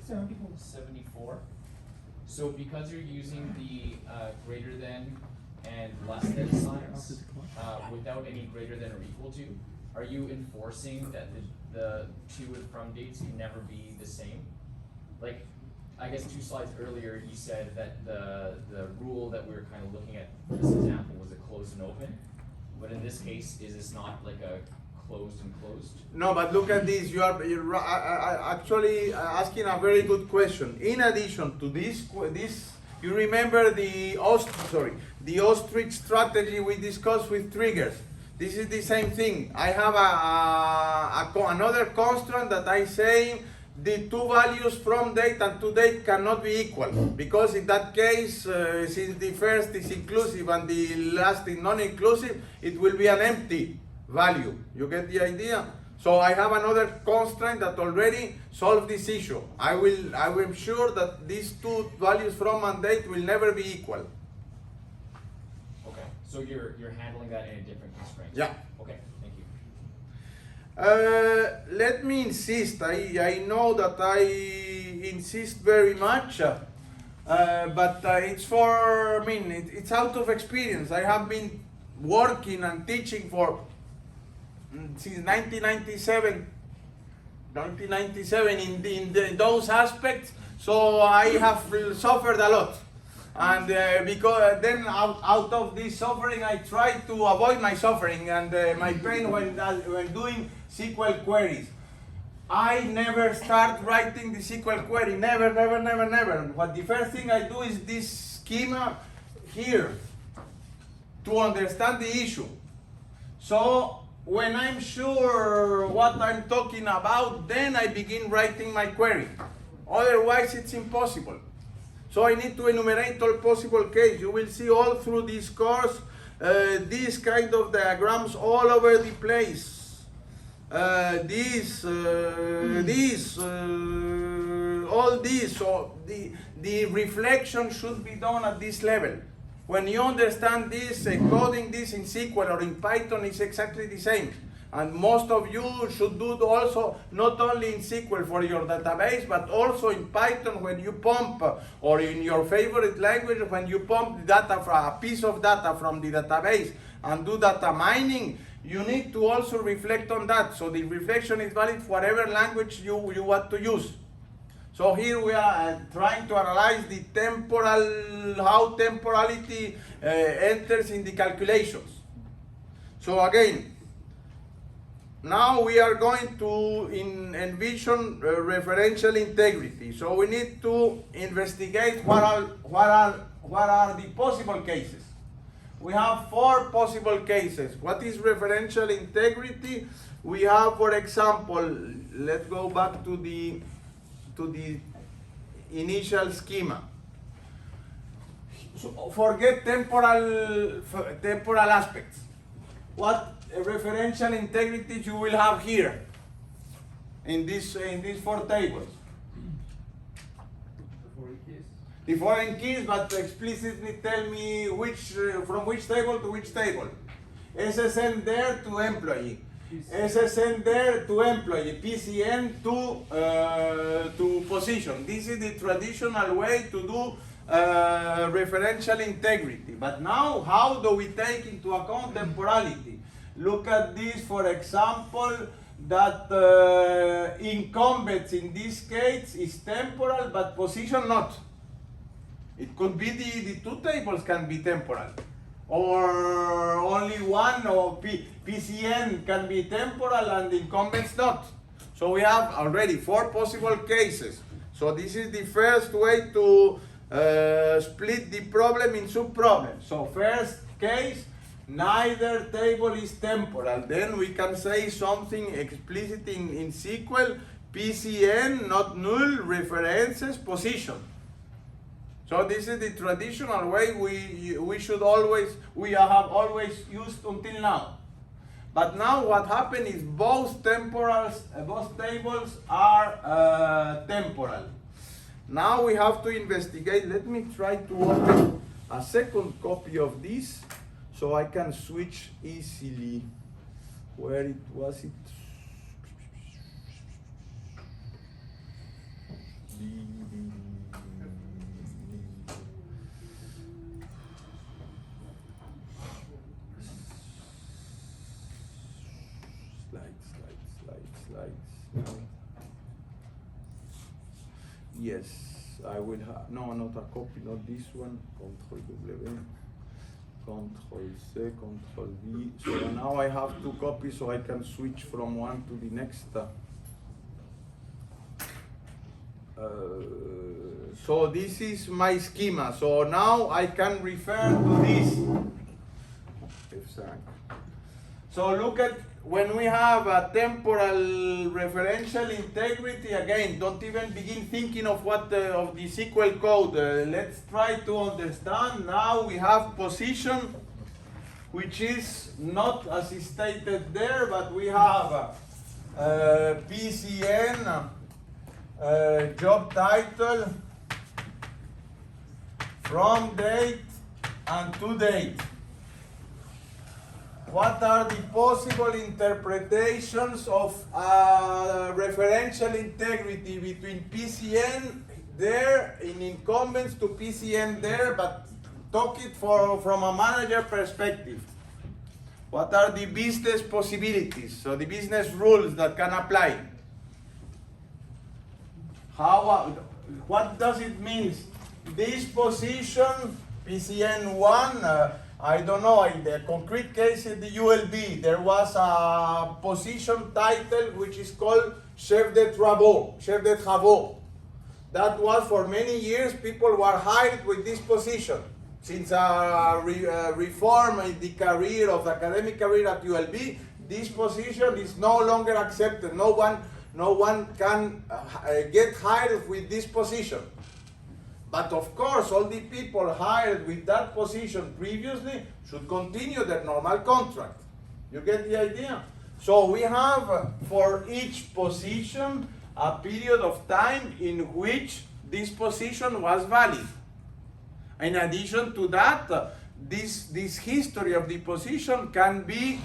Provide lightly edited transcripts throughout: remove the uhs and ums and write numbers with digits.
74. So because you're using the greater than and less than signs without any greater than or equal to, are you enforcing that the to and from dates can never be the same? Like, I guess 2 slides earlier you said that the rule that we were kind of looking at for this example was a closed and open, but in this case, is this not like a closed and closed? No, but look at this. You're actually asking a very good question. In addition to this, you remember the ostrich strategy we discussed with triggers. This is the same thing. I have another constraint that I say the 2 values from date and to date cannot be equal, because in that case, since the first is inclusive and the last is non-inclusive, it will be an empty value. You get the idea? So I have another constraint that already solves this issue. I will sure that these 2 values from and date will never be equal. Okay, so you're handling that in a different constraint. Yeah. Okay, thank you. Let me insist. I know that I insist very much, but it's for, it's out of experience. I have been working and teaching since 1997 in those aspects, so I have suffered a lot, and because then out of this suffering I try to avoid my suffering and my pain when doing SQL queries. I never start writing the SQL query, never. What the first thing I do is this schema here to understand the issue. So when I'm sure what I'm talking about, then I begin writing my query. Otherwise, it's impossible. So I need to enumerate all possible cases. You will see all through this course these kind of diagrams all over the place. All this. So the reflection should be done at this level. When you understand this, coding this in SQL or in Python is exactly the same. And most of you should do also not only in SQL for your database, but also in Python when you pump, or in your favorite language when you pump data from a piece of data from the database and do data mining. You need to also reflect on that. So the reflection is valid for whatever language you want to use. So here we are trying to analyze the how temporality enters in the calculations. So again, now we are going to envision referential integrity. So we need to investigate what are the possible cases. We have 4 possible cases. What is referential integrity? We have, for example, let's go back to the initial schema. So forget temporal aspects. What referential integrity you will have here in these 4 tables? The foreign keys, but explicitly tell me from which table to which table. SSN there to employee. SSN there to employee, PCN to position. This is the traditional way to do referential integrity. But now, how do we take into account temporality? Look at this, for example, that incumbents in this case is temporal, but position not. It could be the 2 tables can be temporal. Or only one, or PCN can be temporal and incumbents not. So we have already 4 possible cases. So this is the first way to split the problem in sub-problems. So first case, neither table is temporal. Then we can say something explicit in SQL, PCN, not null, references, position. So this is the traditional way we have always used until now. But now what happened is both tables are temporal. Now we have to investigate. Let me try to open a second copy of this so I can switch easily. Where was it? The Yes, I will have, no, not a copy, not this one, Control W, Control C, Control V. So now I have two copies so I can switch from one to the next. So this is my schema. So now I can refer to this. So look at when we have a temporal referential integrity. Again, don't even begin thinking of what of the SQL code. Let's try to understand. Now we have position, which is not as is stated there, but we have PCN, job title, from date and to date. What are the possible interpretations of referential integrity between PCN there in incumbents to PCN there, but talk it from a manager perspective? What are the business possibilities, so the business rules that can apply? What does it mean? This position, PCN1, I don't know, in the concrete case in the ULB, there was a position title which is called chef de travaux, chef de travaux. That was for many years, people were hired with this position. Since a reform in the career of the academic career at ULB, this position is no longer accepted. No one can get hired with this position. But of course, all the people hired with that position previously should continue their normal contract. You get the idea? So we have for each position a period of time in which this position was valid. In addition to that, this history of the position can be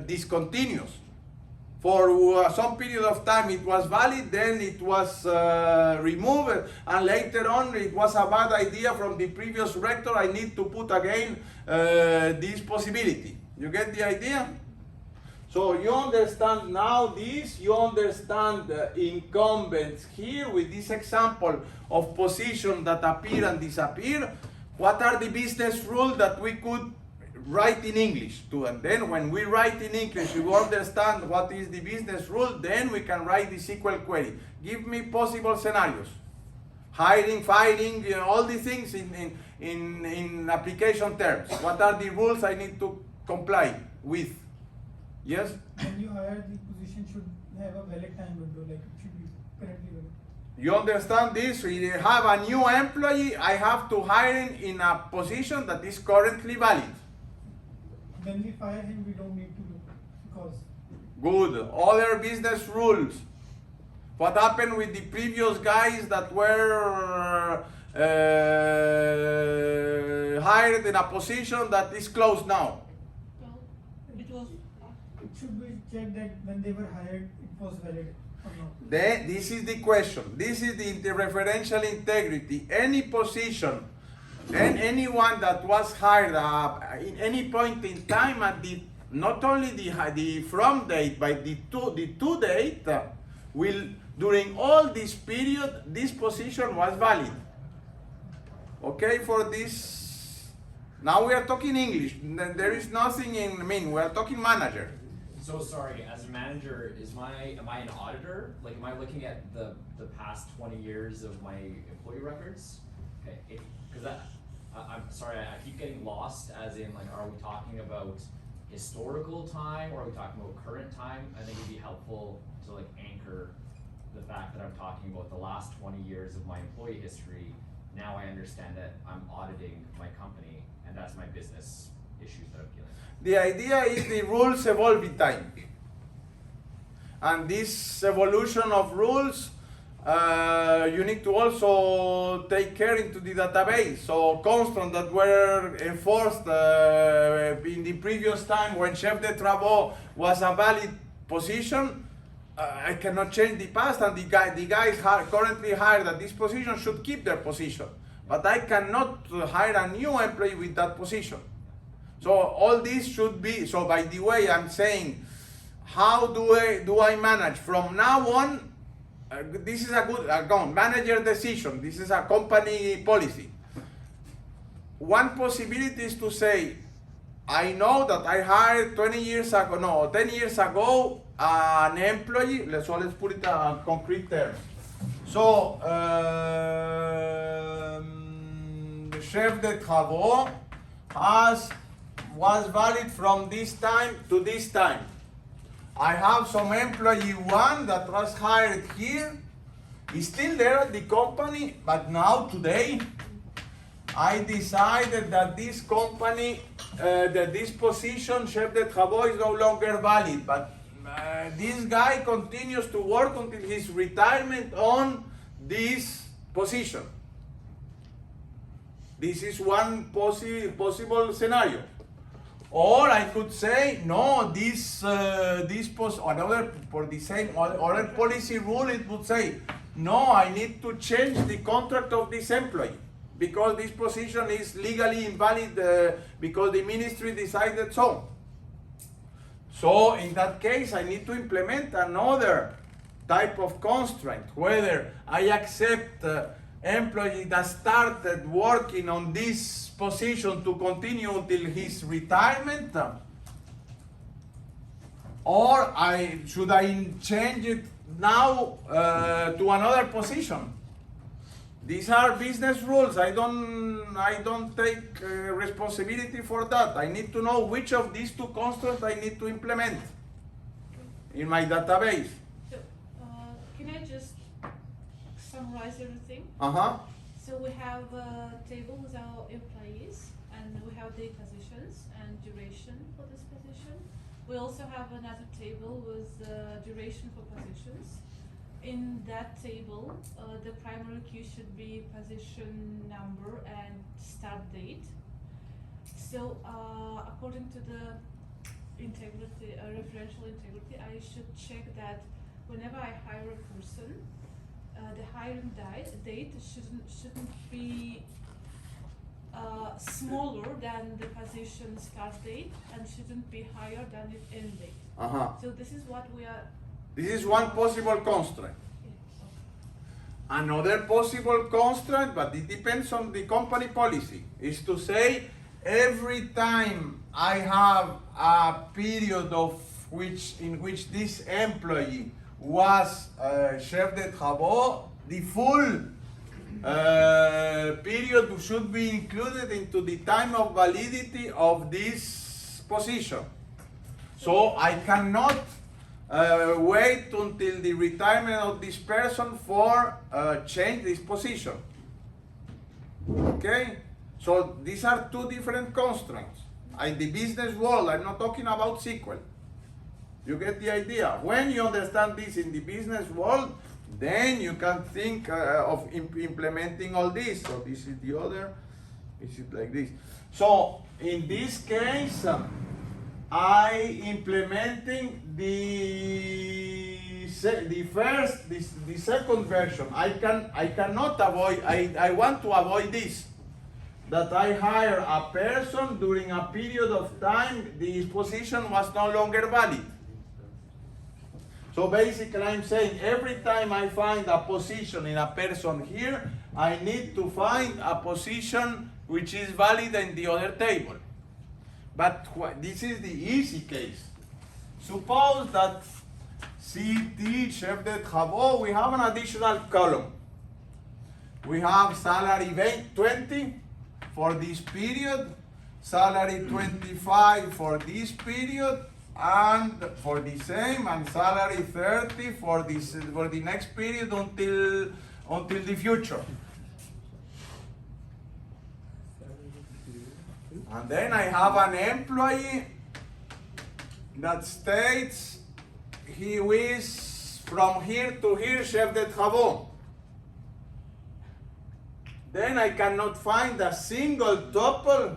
discontinuous. For some period of time it was valid, then it was removed, and later on it was a bad idea from the previous rector. I need to put again this possibility. You get the idea? So you understand now this, you understand the incumbents here with this example of position that appear and disappear. What are the business rules that we could write in English too? And then when we write in English, you understand what is the business rule, then we can write the SQL query. Give me possible scenarios. Hiring, firing, you know, all these things in application terms. What are the rules I need to comply with? Yes? When you hire, the position should have a valid time window, like it should be currently valid. You understand this? We have a new employee, I have to hire him in a position that is currently valid. When we fire him, we don't need to look because. Good. Other business rules. What happened with the previous guys that were hired in a position that is closed now? It should be checked that when they were hired, it was valid or not. Then this is the question. This is the referential integrity. Any position and anyone that was hired in any point in time at the not only the from date but the to date will during all this period this position was valid. Okay, for this now we are talking English. There is nothing in, I mean, we are talking manager. So sorry, as a manager, am I an auditor? Like, am I looking at the past 20 years of my employee records? Okay, because I'm sorry, I keep getting lost, as in, like, are we talking about historical time or are we talking about current time? I think it'd be helpful to, like, anchor the fact that I'm talking about the last 20 years of my employee history. Now I understand that I'm auditing my company, and that's my business issues that I'm dealing with. The idea is the rules evolve in time. And this evolution of rules, you need to also take care into the database. So constants that were enforced in the previous time when chef de travaux was a valid position, I cannot change the past, and the guys currently hired at this position should keep their position. But I cannot hire a new employee with that position. So all this should be, so by the way, I'm saying, how do I manage? From now on, this is a good account manager decision. This is a company policy. One possibility is to say, I know that I hired 10 years ago, an employee. Let's put it in concrete terms. So, the chef de travaux was valid from this time to this time. I have some employee one that was hired here. He's still there at the company, but now today, I decided that this company, that this position, chef de travaux, is no longer valid. But this guy continues to work until his retirement on this position. This is one possible scenario. Or I could say, no, another for the same other policy rule, it would say, no, I need to change the contract of this employee because this position is legally invalid because the ministry decided so. So in that case, I need to implement another type of constraint, whether I accept employee that started working on this position to continue until his retirement, or should I change it now to another position? These are business rules. I don't take responsibility for that. I need to know which of these two constraints I need to implement in my database. So, can I just summarize everything? So we have a table with our employees, and we have the positions and duration for this position. We also have another table with duration for positions. In that table, the primary key should be position number and start date. So according to the integrity, referential integrity, I should check that whenever I hire a person, the hiring date shouldn't be smaller than the position start date and shouldn't be higher than its end date. So this is what we are. This is one possible constraint. Another possible constraint, but it depends on the company policy, is to say every time I have a period in which this employee was chef de travaux, the full period should be included into the time of validity of this position. So I cannot wait until the retirement of this person for change this position. Okay? So these are two different constraints. In the business world, I'm not talking about SQL. You get the idea. When you understand this in the business world, then you can think of implementing all this. So this is the other, this is like this. So in this case, I implementing the second version. I cannot avoid. I want to avoid this. That I hire a person during a period of time the position was no longer valid. So basically I'm saying every time I find a position in a person here, I need to find a position which is valid in the other table. But this is the easy case. Suppose that CT, chef de travaux, we have an additional column. We have salary 20 for this period, salary 25 for this period, and for the same, and salary 30 for the next period until the future. And then I have an employee that states he is from here to here chef de travaux. Then I cannot find a single tuple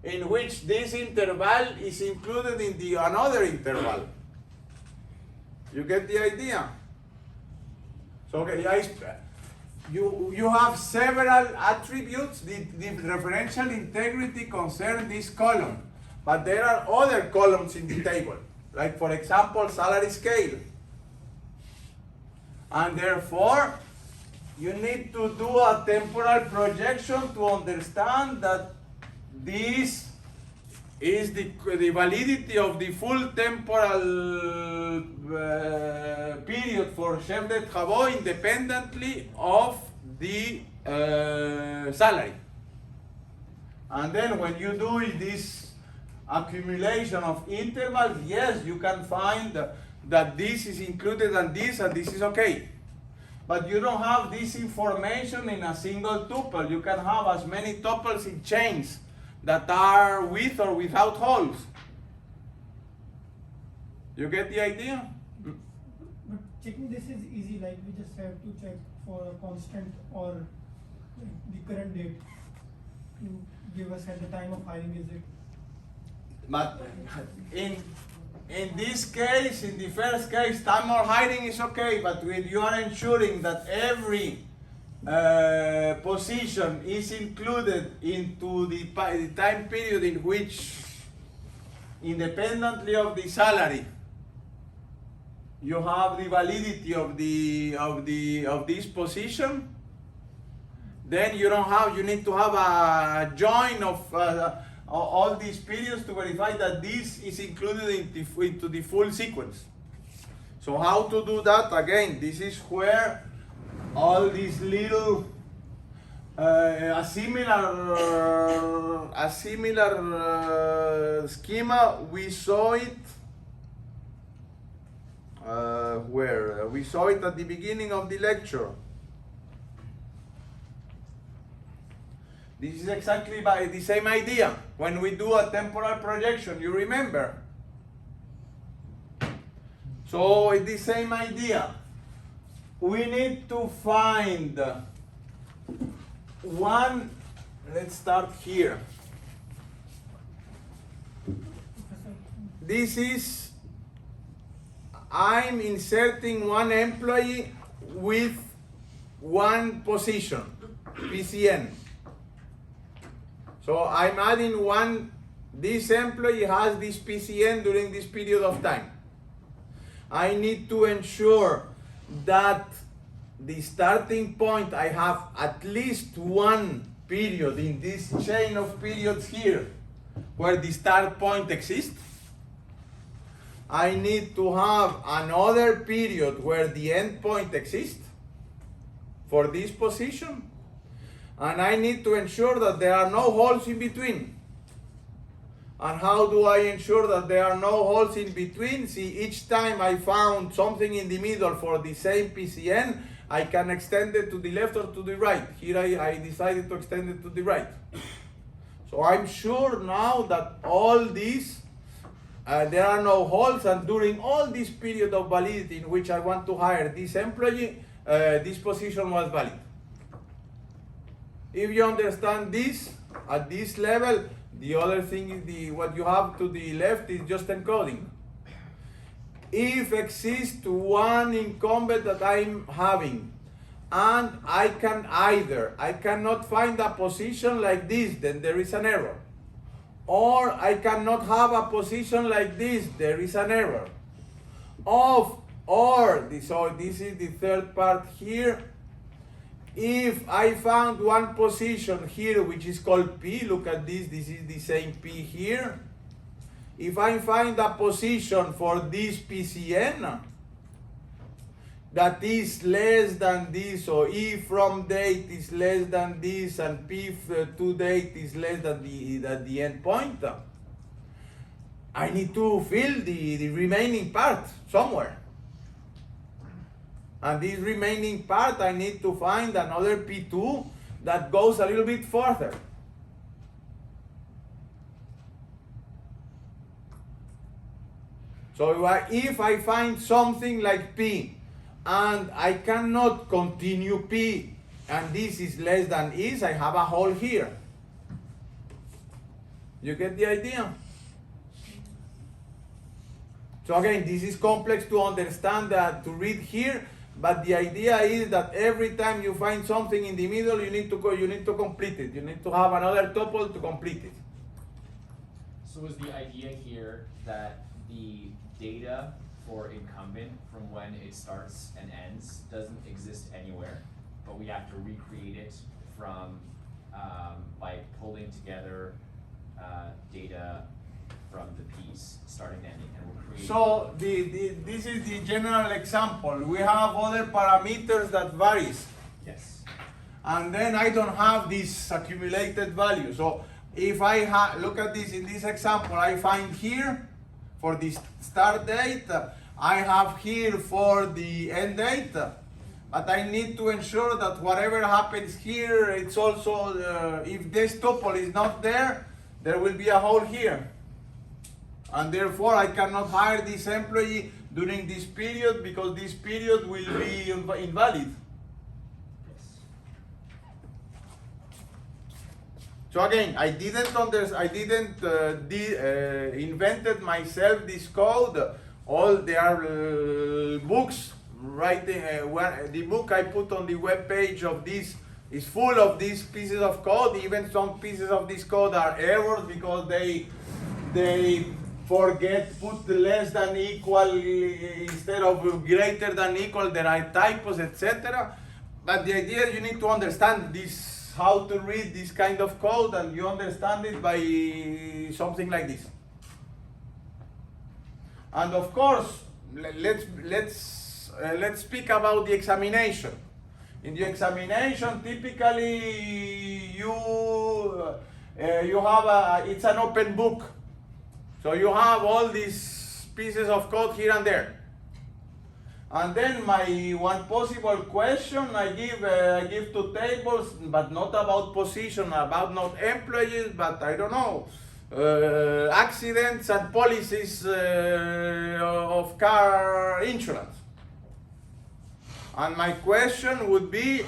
in which this interval is included in the another interval. You get the idea? So okay, you have several attributes. The referential integrity concerns this column, but there are other columns in the table, like for example salary scale. And therefore, you need to do a temporal projection to understand that this is the validity of the full temporal period for chef de travaux independently of the salary. And then when you do this accumulation of intervals, yes, you can find that this is included and this is okay. But you don't have this information in a single tuple. You can have as many tuples in chains that are with or without holes. You get the idea? But checking this is easy, like we just have to check for a constant or like the current date to give us at the time of hiring, is it? But in this case, in the first case, time of hiring is okay, but when you are ensuring that every position is included into the time period in which, independently of the salary, you have the validity of this position, then you need to have a join of all these periods to verify that this is included into the full sequence. So how to do that? Again, this is where all these little a similar schema, we saw it where we saw it at the beginning of the lecture. This is exactly by the same idea. When we do a temporal projection, you remember? So it's the same idea. We need to find one, let's start here. This is, I'm inserting one employee with one position, PCN. So I'm adding one, this employee has this PCN during this period of time. I need to ensure that the starting point, I have at least one period in this chain of periods here where the start point exists. I need to have another period where the end point exists for this position. And I need to ensure that there are no holes in between. And how do I ensure that there are no holes in between? See, each time I found something in the middle for the same PCN, I can extend it to the left or to the right. Here I decided to extend it to the right. So I'm sure now that all these, there are no holes, and during all this period of validity in which I want to hire this employee, this position was valid. If you understand this, at this level, the other thing is what you have to the left is just encoding. If exists one incumbent that I'm having, and I cannot find a position like this, then there is an error. Or I cannot have a position like this, there is an error. So this is the third part here. If I found one position here which is called P, look at this, this is the same P here. If I find a position for this PCN that is less than this, so E from date is less than this and P to date is less than the end point, I need to fill the remaining part somewhere. And this remaining part, I need to find another P2 that goes a little bit further. So if I find something like P, and I cannot continue P, and this is less than is, I have a hole here. You get the idea? So again, this is complex to understand, to read here. But the idea is that every time you find something in the middle, you need to complete it. You need to have another tuple to complete it. So is the idea here that the data for incumbent from when it starts and ends doesn't exist anywhere, but we have to recreate it from, by pulling together, data from the piece, starting and ending, and we're creating. So this is the general example. We have other parameters that varies. Yes. And then I don't have this accumulated value. So if I look at this in this example, I find here for the start date, I have here for the end date, but I need to ensure that whatever happens here, it's also, if this tuple is not there, there will be a hole here. And therefore I cannot hire this employee during this period because this period will be invalid. So again, I didn't invented myself this code. All there books writing. The book I put on the web page of this is full of these pieces of code. Even some pieces of this code are errors because they forget put less than equal instead of greater than equal. There are typos, etc. But the idea is you need to understand this. How to read this kind of code, and you understand it by something like this. And of course, let's speak about the examination. In the examination, typically you have it's an open book, so you have all these pieces of code here and there. And then my one possible question I give two tables, but not about position, about not employees, but I don't know, accidents and policies of car insurance. And my question would be,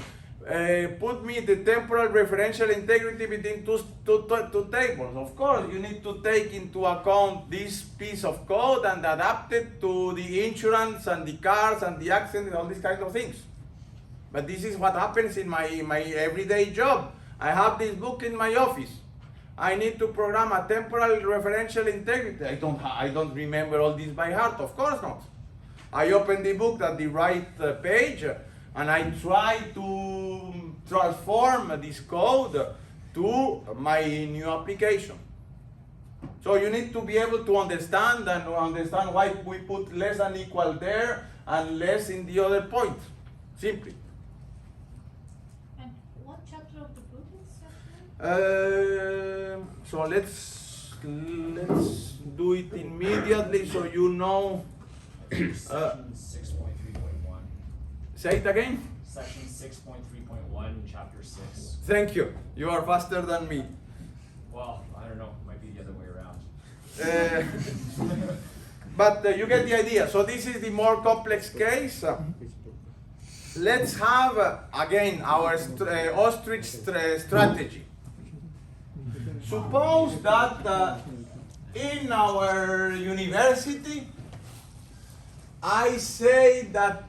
put me the temporal referential integrity between two tables. Of course, you need to take into account this piece of code and adapt it to the insurance and the cars and the accidents and all these kinds of things. But this is what happens in my everyday job. I have this book in my office. I need to program a temporal referential integrity. I don't remember all this by heart, of course not. I open the book at the right page, and I try to transform this code to my new application. So you need to be able to understand why we put less than equal there and less in the other point, simply. And what chapter of the book is that? So let's do it immediately so you know. Section 6.3.1. Say it again. Section 6.3.1, chapter 6. Thank you. You are faster than me. Well, I don't know. It might be the other way around. But you get the idea. So this is the more complex case. Let's have again our ostrich strategy. Suppose that in our university, I say that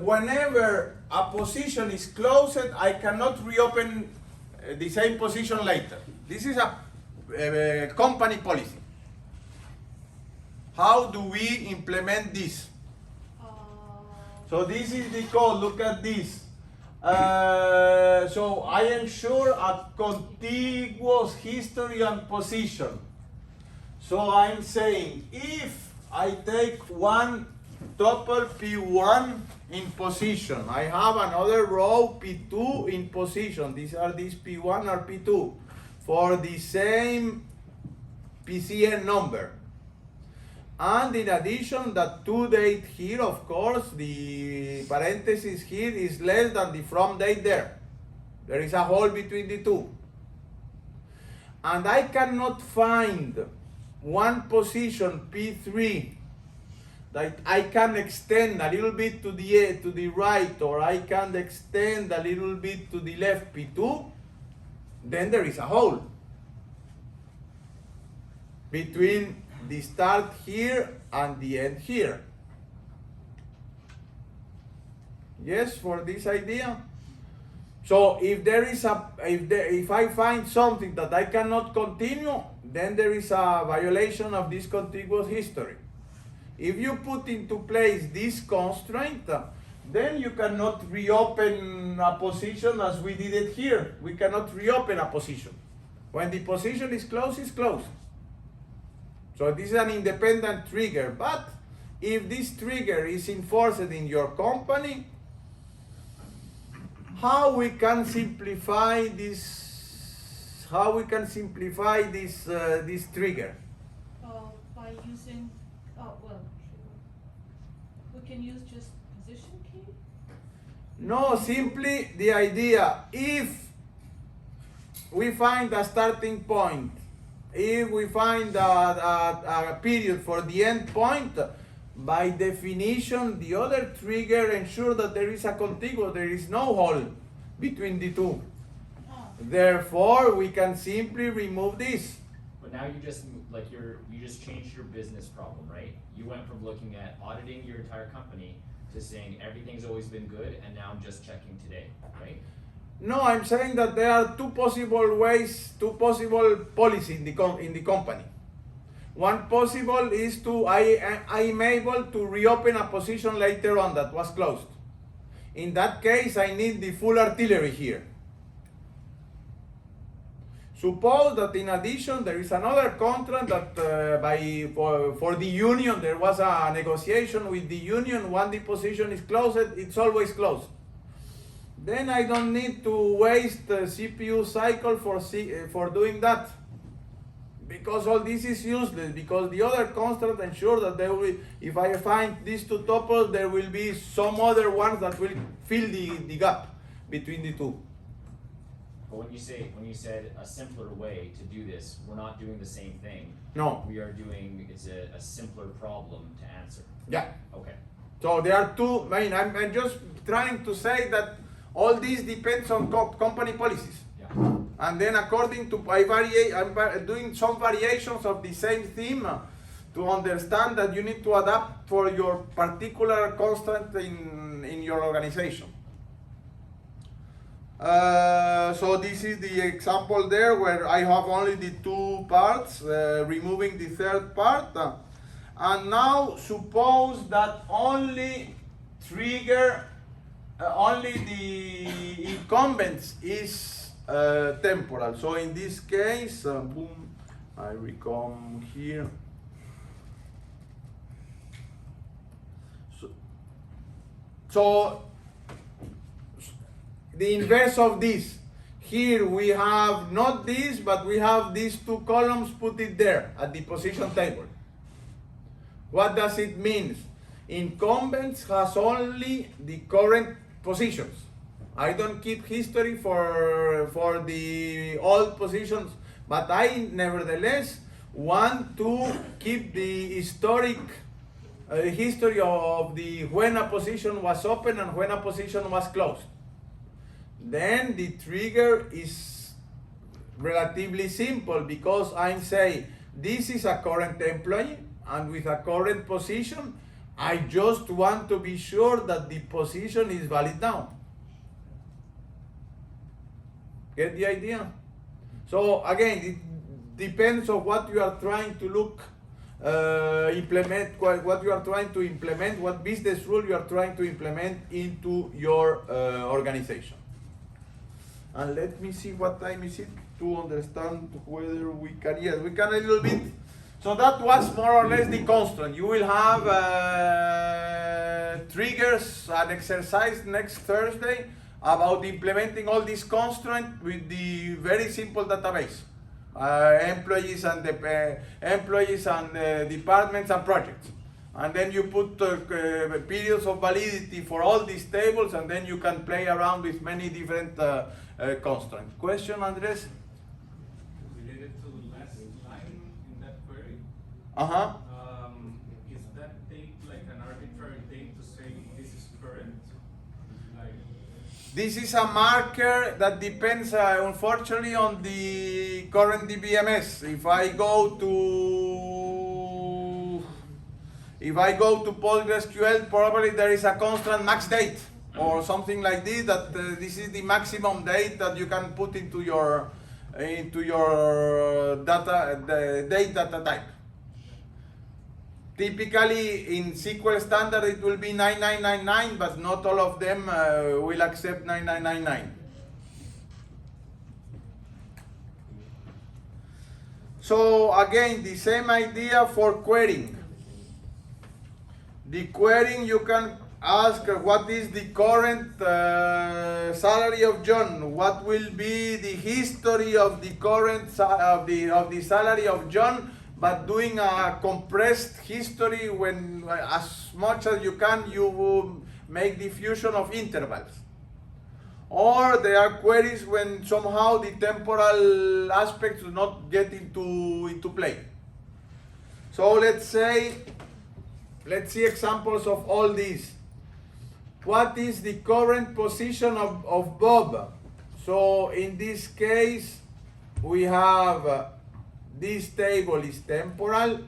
whenever a position is closed, I cannot reopen the same position later. This is a company policy. How do we implement this? So this is the code. Look at this. So I ensure a contiguous history and position. So I'm saying if I take one tuple P1 in position, I have another row P2 in position. These P1 or P2 for the same PCN number. And in addition, that to date here, of course, the parenthesis here is less than the from date there. There is a hole between the two. And I cannot find one position P3 that I can extend a little bit to the right, or I can extend a little bit to the left P2, then there is a hole between the start here and the end here. Yes, for this idea. So if I find something that I cannot continue, then there is a violation of this contiguous history. If you put into place this constraint, then you cannot reopen a position as we did it here. We cannot reopen a position. When the position is closed, it's closed. So this is an independent trigger. But if this trigger is enforced in your company, how we can simplify this? How we can simplify this trigger? By using, we can use just position key. No, simply the idea, if we find a starting point, if we find a period for the end point, by definition, the other trigger ensures that there is a contiguous, there is no hole between the two. Therefore, we can simply remove this. But now you just you just changed your business problem, right? You went from looking at auditing your entire company to saying everything's always been good, and now I'm just checking today, right? No, I'm saying that there are two possible ways, two possible policies in the company. One possible is I am able to reopen a position later on that was closed. In that case, I need the full artillery here. Suppose that in addition there is another contract that for the union there was a negotiation with the union. When the position is closed, it's always closed. Then I don't need to waste the CPU cycle for doing that, because all this is useless, because the other constant ensures that there will, if I find these two tuples, there will be some other ones that will fill the gap between the two. But when you said a simpler way to do this, we're not doing the same thing. No. We are doing, it's a simpler problem to answer. Yeah. Okay. So there are two, I'm just trying to say that all this depends on company policies. Yeah. And then according to, I'm doing some variations of the same theme to understand that you need to adapt for your particular constraint in your organization. So this is the example there where I have only the two parts, removing the third part. And now suppose that only the incumbents is temporal. So in this case, boom, I will come here. So the inverse of this. Here we have not this, but we have these two columns, put it there at the position table. What does it mean? Incumbents has only the current positions. I don't keep history for the old positions, but I nevertheless want to keep the historic history of when a position was open and when a position was closed. Then the trigger is relatively simple, because I'm saying this is a current employee, and with a current position, I just want to be sure that the position is valid now. Get the idea? So again, it depends on what you are trying to implement, what you are trying to implement, what business rule you are trying to implement into your organization. And let me see what time is it to understand whether we can. Yes, we can a little bit. So that was more or less the constraint. You will have triggers and exercise next Thursday about implementing all these constraints with the very simple database, employees and departments and projects. And then you put periods of validity for all these tables, and then you can play around with many different constraints. Question, Andres? Related to the last line in that query, is that date like an arbitrary date to say this is current? Like, this is a marker that depends, unfortunately, on the current DBMS. If I go to PostgreSQL, probably there is a constant max date or something like this, that this is the maximum date that you can put into your data, the date data type. Typically in SQL standard it will be 9999, but not all of them will accept 9999. So again, the same idea for querying. The querying, you can ask what is the current salary of John? What will be the history of the current of the salary of John? But doing a compressed history, when as much as you can, you will make the fusion of intervals. Or there are queries when somehow the temporal aspects do not get into play. So let's see examples of all these. What is the current position of Bob? So in this case, we have this table is temporal.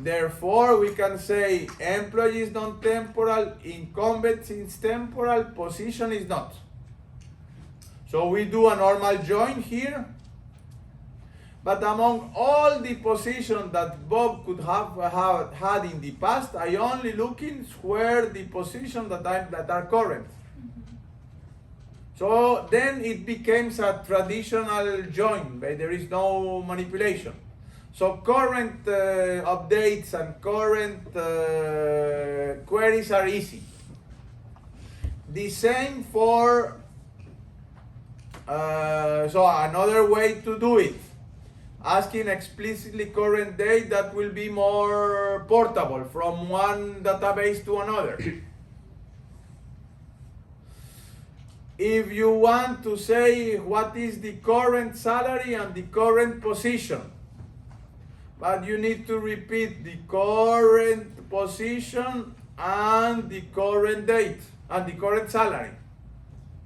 Therefore, we can say employee is non-temporal, incumbent is temporal, position is not. So we do a normal join here. But among all the positions that Bob could have had in the past, I only looking where the positions that are current. So then it becomes a traditional join, but there is no manipulation. So current updates and current queries are easy. The same for, so another way to do it, asking explicitly current date, that will be more portable from one database to another. If you want to say what is the current salary and the current position, but you need to repeat the current position and the current date and the current salary.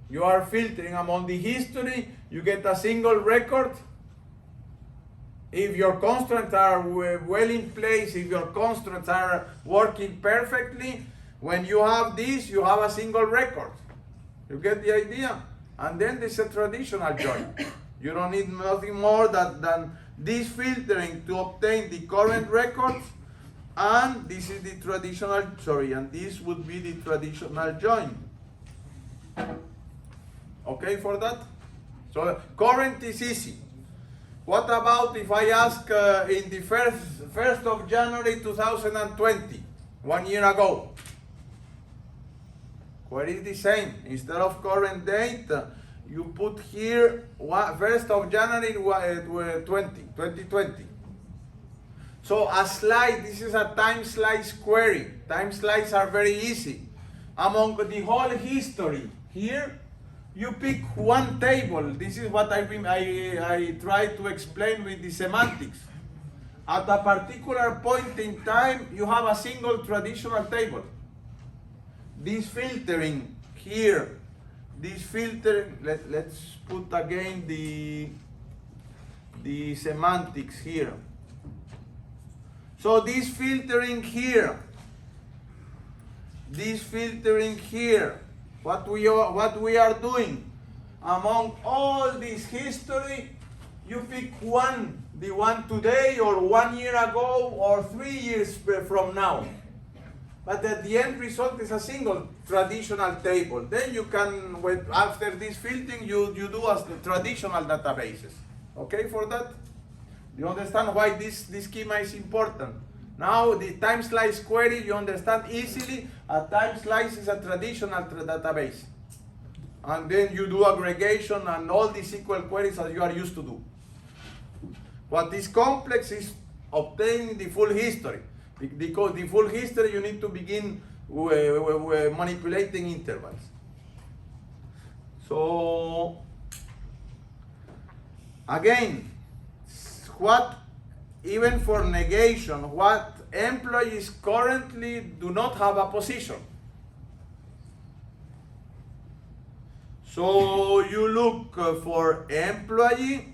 You are filtering among the history, you get a single record. If your constraints are well in place, if your constraints are working perfectly, when you have this, you have a single record. You get the idea? And then there's a traditional join. You don't need nothing more than this filtering to obtain the current records, and this is the traditional, and this would be the traditional join. Okay for that? So current is easy. What about if I ask in the 1st of January 2020, 1 year ago? Query is the same. Instead of current date, you put here 1st of January 2020. So a slide, this is a time slice query. Time slices are very easy. Among the whole history, here you pick one table. This is what I try to explain with the semantics. At a particular point in time, you have a single traditional table. This filtering here, this filtering, let's put again the semantics here. So this filtering here, what we are doing, among all this history, you pick one, the one today or 1 year ago or 3 years from now. But at the end result is a single traditional table. Then you can, after this filtering, you do as the traditional databases. Okay for that? You understand why this schema is important? Now the time slice query, you understand easily, a time slice is a traditional database. And then you do aggregation and all the SQL queries that you are used to do. What is complex is obtaining the full history. Because the full history, you need to begin manipulating intervals. So, again, even for negation, what employees currently do not have a position. So you look for employee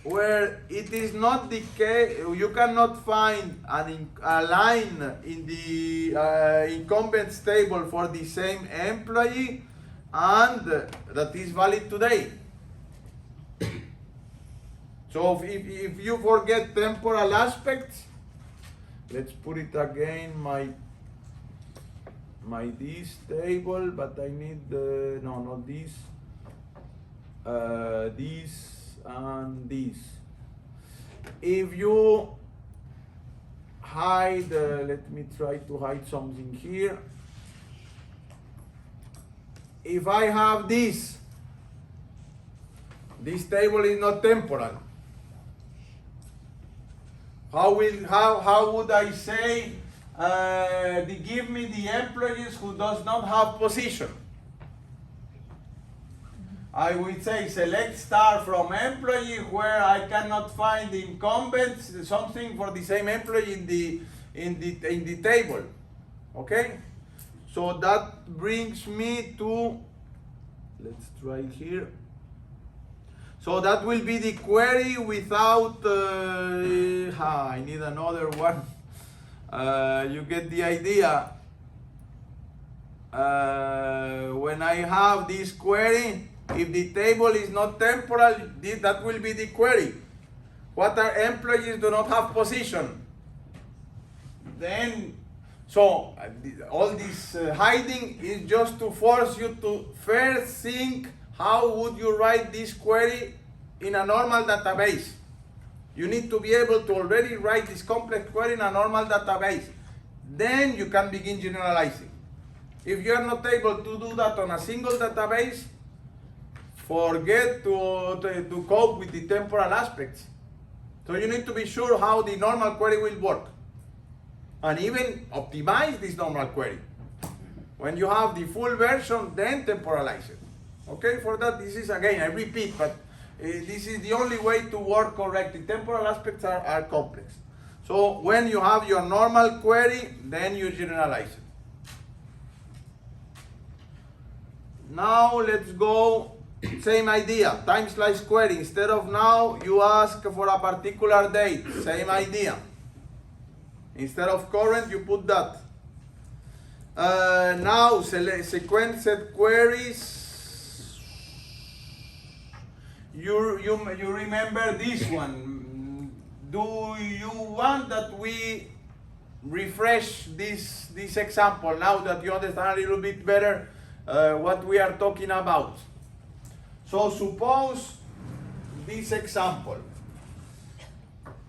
where it is not the case, you cannot find a line in the incumbents table for the same employee and that is valid today. So if you forget temporal aspects, let's put it again, my this table, but I need no, not this, this and this. If you hide, let me try to hide something here. If I have this table is not temporal. How would I say, give me the employees who does not have position? I would say select star from employee where I cannot find the incumbents, something for the same employee in the table. Okay? So that brings me to, let's try here. So that will be the query without, I need another one. You get the idea. When I have this query, if the table is not temporal, that will be the query. What are employees do not have position? Then, so all this hiding is just to force you to first think, how would you write this query in a normal database? You need to be able to already write this complex query in a normal database. Then you can begin generalizing. If you are not able to do that on a single database, forget to cope with the temporal aspects. So you need to be sure how the normal query will work. And even optimize this normal query. When you have the full version, then temporalize it. Okay, for that, this is again, I repeat, but this is the only way to work correctly. Temporal aspects are complex. So when you have your normal query, then you generalize it. Now let's go, same idea, time slice query. Instead of now, you ask for a particular date, same idea. Instead of current, you put that. Now select sequenced queries. You remember this one. Do you want that we refresh this example now that you understand a little bit better what we are talking about? So suppose this example.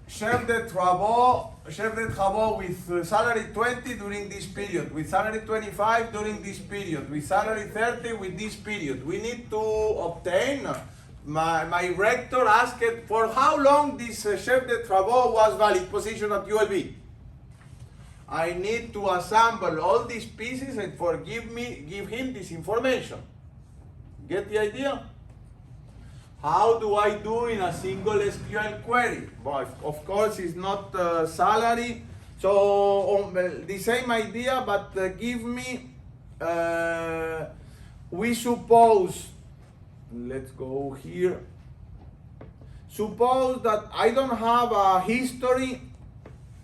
Chef de travaux with salary 20 during this period, with salary 25 during this period, with salary 30 with this period. We need to obtain, my rector asked for how long this chef de travaux was valid position at ULB. I need to assemble all these pieces and give him this information. Get the idea? How do I do in a single SQL query? Well, of course, it's not salary. So the same idea, but give me, we suppose, let's go here. Suppose that I don't have a history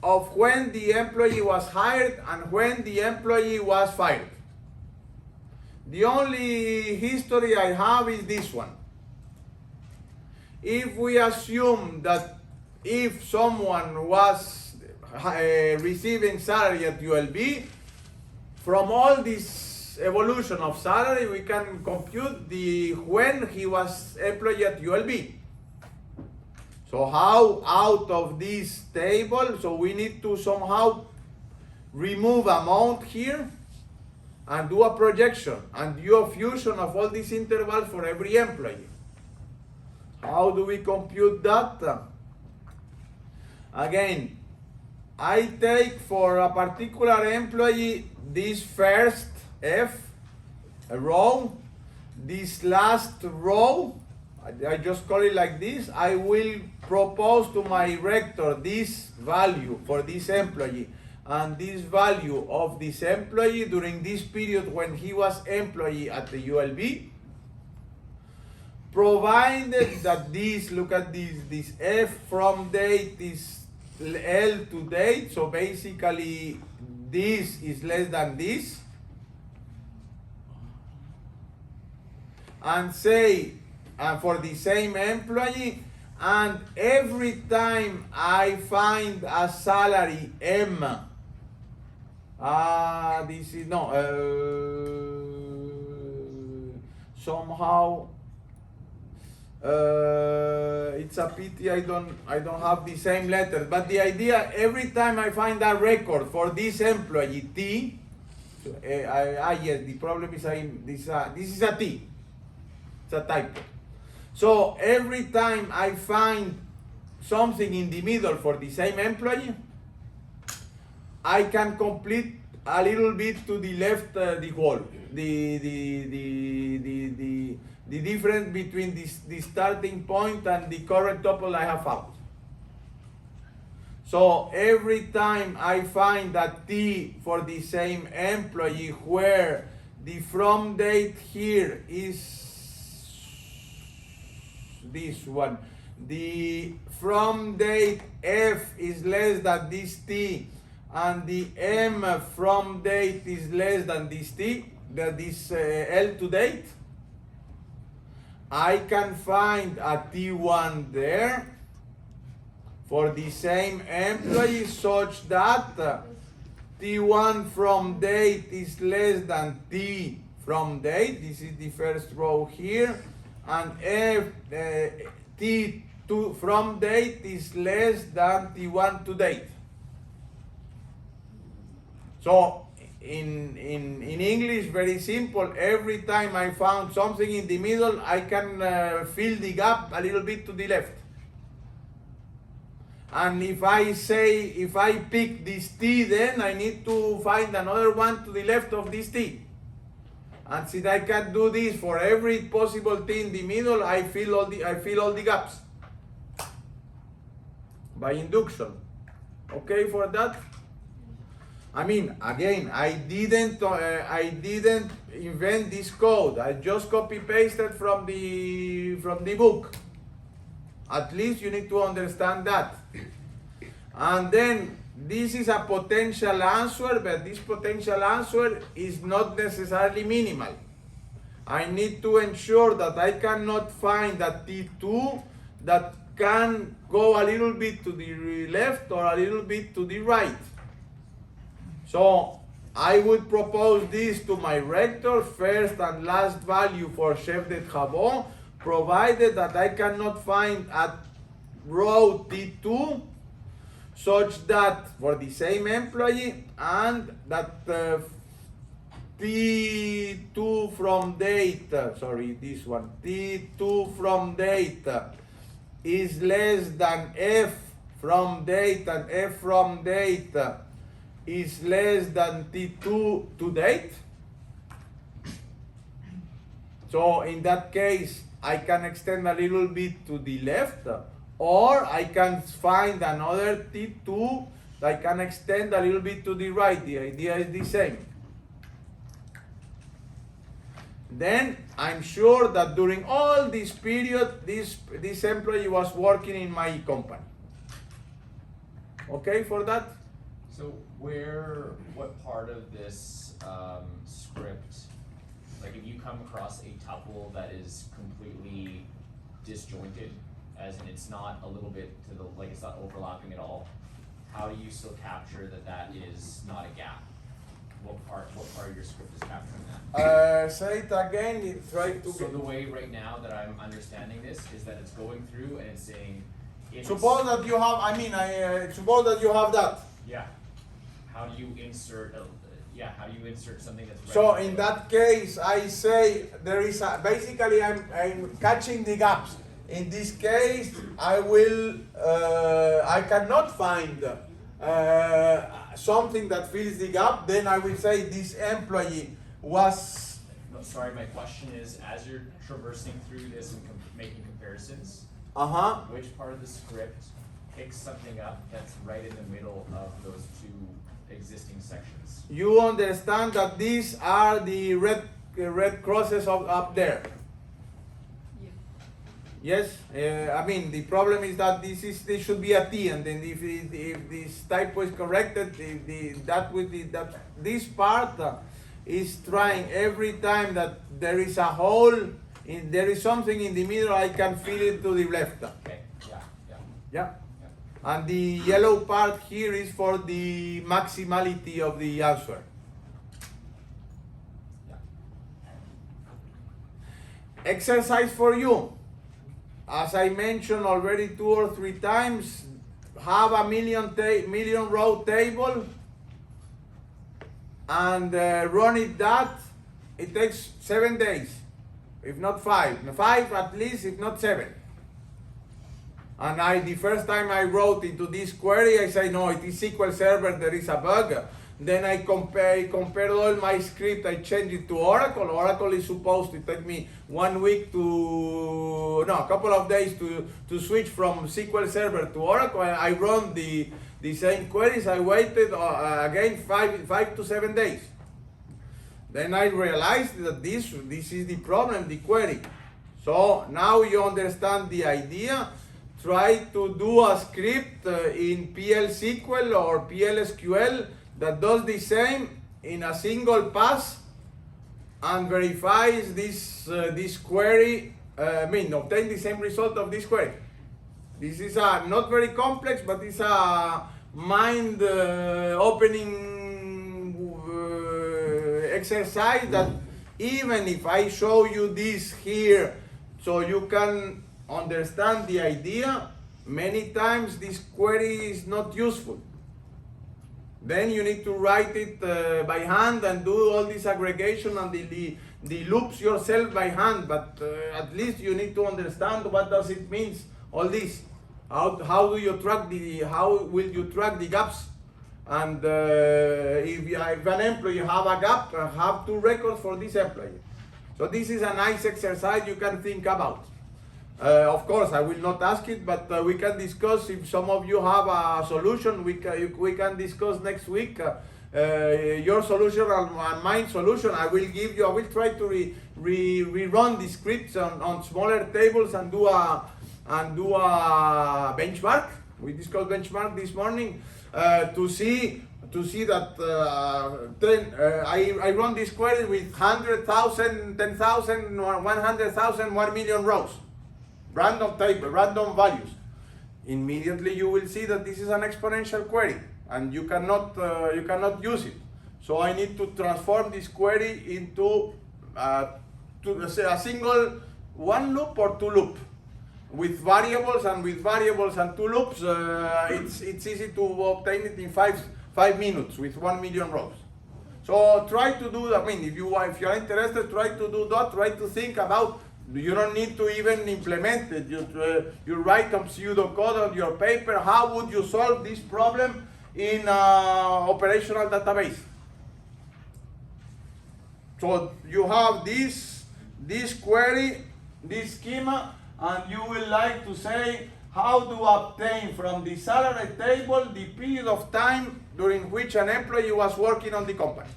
of when the employee was hired and when the employee was fired. The only history I have is this one. If we assume that if someone was receiving salary at ULB, from all this evolution of salary, we can compute the when he was employed at ULB. So how out of this table, so we need to somehow remove amount here and do a projection and do a fusion of all these intervals for every employee. How do we compute that? Again, I take for a particular employee this first F, a row, this last row, I just call it like this. I will propose to my rector this value for this employee and this value of this employee during this period when he was employee at the ULB. Provided that this, look at this F from date is L to date, so basically this is less than this. And say, for the same employee, and every time I find a salary M, this is no, somehow it's a pity I don't have the same letters, but the idea, every time I find a record for this employee T, yes, the problem is this is a T, it's a typo. So every time I find something in the middle for the same employee, I can complete a little bit to the left the whole, the difference between the starting point and the current tuple I have found. So every time I find a T for the same employee where the from date here is this one, the from date F is less than this T, and the M from date is less than this T, this L to date, I can find a T1 there for the same employee such that T1 from date is less than T from date. This is the first row here. And T2 from date is less than T1 to date. So in English, very simple. Every time I found something in the middle, I can fill the gap a little bit to the left. And if I pick this T, then I need to find another one to the left of this T. And since I can do this for every possible T in the middle, I fill all the gaps by induction. Okay for that? I mean, again, I didn't invent this code. I just copy pasted from the book. At least you need to understand that. And then this is a potential answer, but this potential answer is not necessarily minimal. I need to ensure that I cannot find a T2 that can go a little bit to the left or a little bit to the right. So I would propose this to my rector, first and last value for chef de travaux, provided that I cannot find a row T2 such that for the same employee and that T2 from date, this one, T2 from date is less than F from date and F from date is less than T2 to date. So in that case, I can extend a little bit to the left, or I can find another T2 that I can extend a little bit to the right. The idea is the same. Then I'm sure that during all this period, this employee was working in my company. Okay for that? So what part of this script, like if you come across a tuple that is completely disjointed, as in it's not a little bit to the, like it's not overlapping at all, how do you still capture that is not a gap? What part of your script is capturing that? Say it again, try to... So the way right now that I'm understanding this is that it's going through and it's saying... Suppose that you have, suppose that you have that. Yeah. How do you insert, how do you insert something that's ready? So in that case, I say there is basically I'm catching the gaps. In this case, I cannot find something that fills the gap. Then I will say this employee was... No, sorry, my question is, as you're traversing through this and making comparisons, which part of the script picks something up that's right in the middle of those two existing sections? You understand that these are the red crosses up there. Yes, I mean the problem is that this should be a T, and then if this typo is corrected, this part is trying every time that there is a hole, there is something in the middle, I can fill it to the left. Okay, yeah. Yeah. And the yellow part here is for the maximality of the answer. Exercise for you. As I mentioned already 2 or 3 times, have a million row table and run it that. It takes 7 days, if not 5. 5 at least, if not 7. And the first time I wrote into this query, I say, no, it is SQL Server, there is a bug. Then I compared all my script, I changed it to Oracle. Oracle is supposed to take me 1 week a couple of days to switch from SQL Server to Oracle. I run the same queries, I waited again 5 to 7 days. Then I realized that this is the problem, the query. So now you understand the idea. Try to do a script in PL SQL or PL SQL that does the same in a single pass and verifies this query, obtain the same result of this query. This is not very complex, but it's a mind-opening exercise that even if I show you this here so you can understand the idea, many times this query is not useful. Then you need to write it by hand and do all this aggregation and the loops yourself by hand, but at least you need to understand what does it mean, all this. How will you track the gaps? And if an employee have a gap, have 2 records for this employee. So this is a nice exercise you can think about. Of course, I will not ask it, but we can discuss. If some of you have a solution, we can discuss next week your solution and my solution. I will try to rerun the scripts on smaller tables and do a benchmark. We discussed benchmark this morning to see that I run this query with 100,000, 10,000, 100,000, 1 million rows. Random table, random values. Immediately you will see that this is an exponential query and you cannot use it. So I need to transform this query into a single 1 loop or 2 loop with variables and 2 loops. It's easy to obtain it in 5 minutes with 1 million rows. So try to do that. If you are interested, try to do that. Try to think about. You don't need to even implement it. You write some pseudocode on your paper. How would you solve this problem in an operational database? So you have this query, this schema, and you will like to say how to obtain from the salary table the period of time during which an employee was working on the company.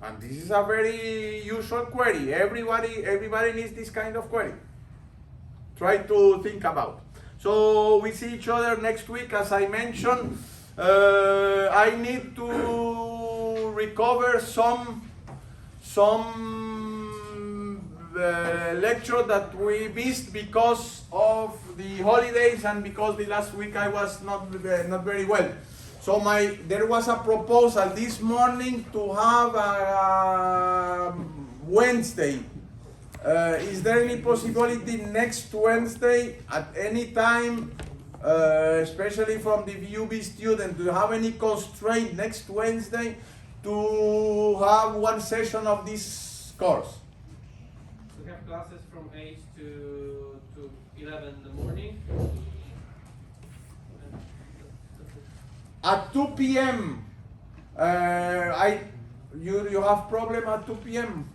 And this is a very usual query. Everybody needs this kind of query. Try to think about. So we see each other next week. As I mentioned, I need to recover some lecture that we missed because of the holidays and because the last week I was not very well. So there was a proposal this morning to have a Wednesday. Is there any possibility next Wednesday at any time, especially from the VUB student, do you have any constraint next Wednesday to have 1 session of this course? We have classes from 8 to 11 in the morning. At 2 p.m. You have problem at 2 p.m.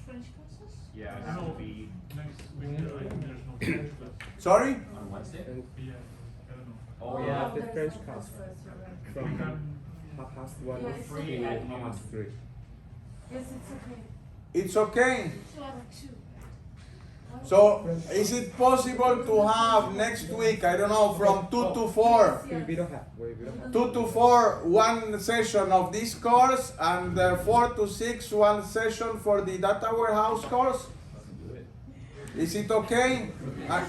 French classes? Yeah, it has to be Next week, I think there's no French class. Sorry? on Wednesday. Yeah, I don't know. Oh yeah. The French class We from can, 1:30 Yeah, it's to okay. 3:30. Yes, it's okay. It's okay. So at 2. So is it possible to have next week, I don't know, from 2 to 4? We don't have. We don't have. 2 to 4, 1 session of this course, and 4 to 6, 1 session for the data warehouse course? Is it okay? Yeah.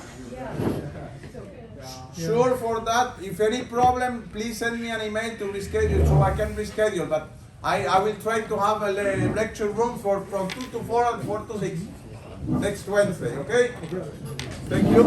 Sure for that. If any problem, please send me an email to reschedule so I can reschedule. But I will try to have a lecture room from 2 to 4 and 4 to 6 next Wednesday. Okay? Thank you.